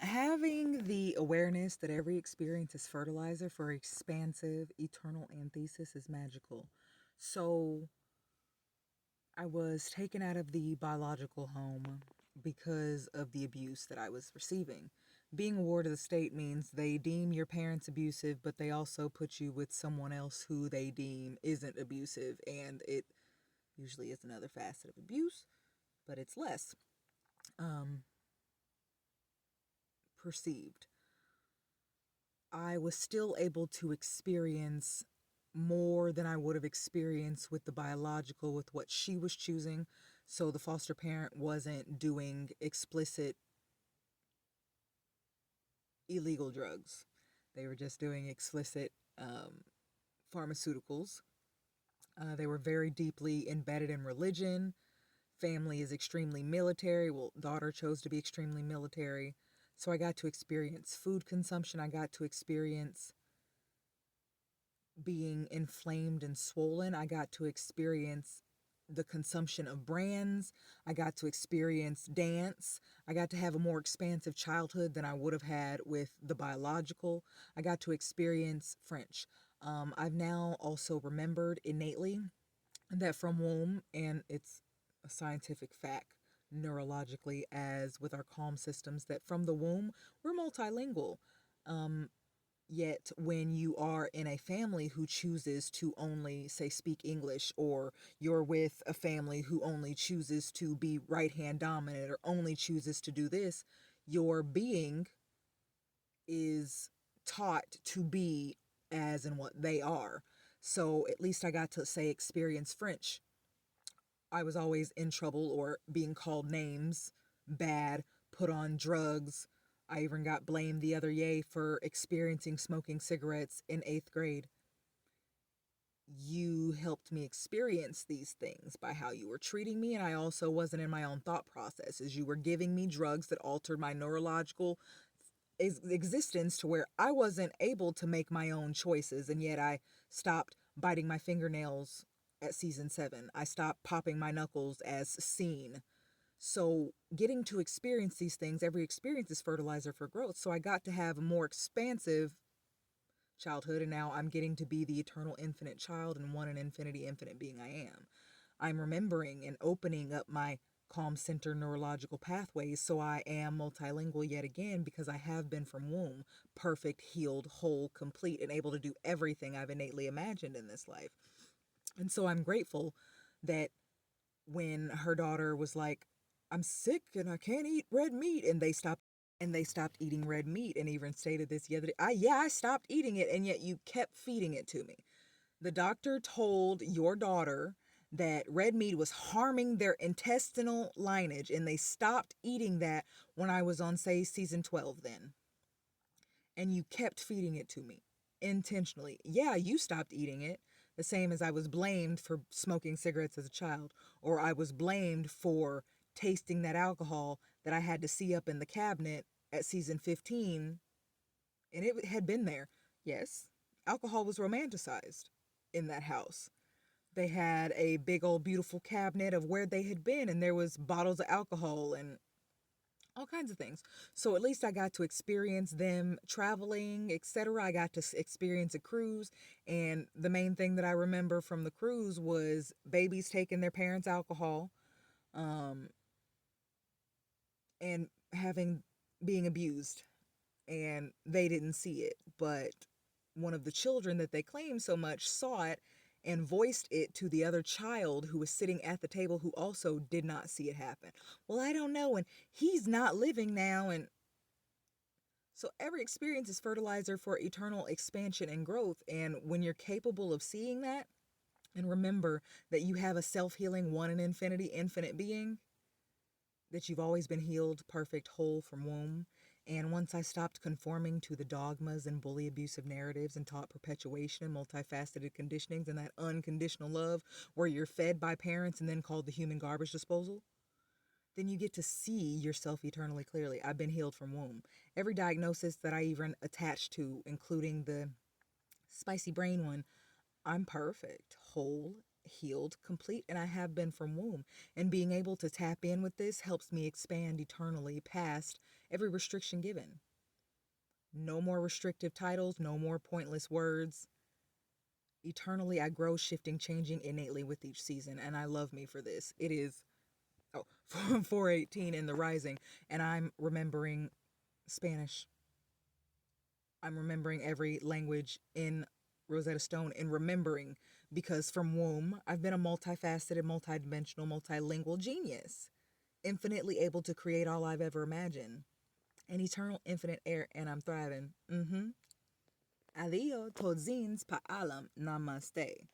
Having the awareness that every experience is fertilizer for expansive, eternal anthesis is magical. So I was taken out of the biological home because of the abuse that I was receiving. Being a ward of the state means they deem your parents abusive, but they also put you with someone else who they deem isn't abusive, and it usually is another facet of abuse, but it's less perceived. I was still able to experience more than I would have experienced with the biological, with what she was choosing. So the foster parent wasn't doing explicit illegal drugs, they were just doing explicit pharmaceuticals. They were very deeply embedded in religion. Family is extremely military. Well, daughter chose to be extremely military. So I got to experience food consumption. I got to experience being inflamed and swollen. I got to experience the consumption of brands. I got to experience dance. I got to have a more expansive childhood than I would have had with the biological. I got to experience French. I've now also remembered innately that from womb, and it's a scientific fact neurologically as with our calm systems, that from the womb we're multilingual. Yet, when you are in a family who chooses to only, say, speak English, or you're with a family who only chooses to be right hand dominant or only chooses to do this, your being is taught to be as and what they are. So, at least I got to say, experience French. I was always in trouble or being called names, bad, put on drugs. I even got blamed the other day for experiencing smoking cigarettes in 8th grade. You helped me experience these things by how you were treating me, and I also wasn't in my own thought processes. You were giving me drugs that altered my neurological existence to where I wasn't able to make my own choices, and yet I stopped biting my fingernails at season 7. I stopped popping my knuckles as seen. So, getting to experience these things, every experience is fertilizer for growth. So, I got to have a more expansive childhood, and now I'm getting to be the eternal infinite child and one in infinity infinite being I am. I'm remembering and opening up my calm center neurological pathways, so I am multilingual yet again because I have been from womb perfect, healed, whole, complete, and able to do everything I've innately imagined in this life. And so I'm grateful that when her daughter was like, I'm sick and I can't eat red meat, and they stopped eating red meat, and even stated this the other day. I stopped eating it, and yet you kept feeding it to me. The doctor told your daughter that red meat was harming their intestinal lineage, and they stopped eating that when I was on, say, season 12 then. And you kept feeding it to me intentionally. Yeah, you stopped eating it, the same as I was blamed for smoking cigarettes as a child, or I was blamed for tasting that alcohol that I had to see up in the cabinet at season 15, and it had been there. Yes, alcohol was romanticized in that house. They had a big old beautiful cabinet of where they had been, and there was bottles of alcohol and all kinds of things. So at least I got to experience them traveling, etc. I got to experience a cruise, and the main thing that I remember from the cruise was babies taking their parents' alcohol, um, and having being abused, and they didn't see it, but one of the children that they claimed so much saw it and voiced it to the other child who was sitting at the table, who also did not see it happen. Well, I don't know, and he's not living now, and so every experience is fertilizer for eternal expansion and growth. And when you're capable of seeing that, and remember that you have a self-healing one in infinity infinite being, that you've always been healed, perfect, whole from womb. And once I stopped conforming to the dogmas and bully abusive narratives and taught perpetuation and multifaceted conditionings and that unconditional love where you're fed by parents and then called the human garbage disposal, then you get to see yourself eternally clearly. I've been healed from womb. Every diagnosis that I even attached to, including the spicy brain one, I'm perfect, whole, healed, complete, and I have been from womb. And being able to tap in with this helps me expand eternally past every restriction given. No more restrictive titles, no more pointless words. Eternally, I grow, shifting, changing innately with each season, and I love me for this. It is 418 in the rising, and I'm remembering Spanish. I'm remembering every language in Rosetta Stone and remembering because from womb, I've been a multifaceted, multidimensional, multilingual genius, infinitely able to create all I've ever imagined. An eternal, infinite air, and I'm thriving. Adios, todzins, pa'alam, namaste.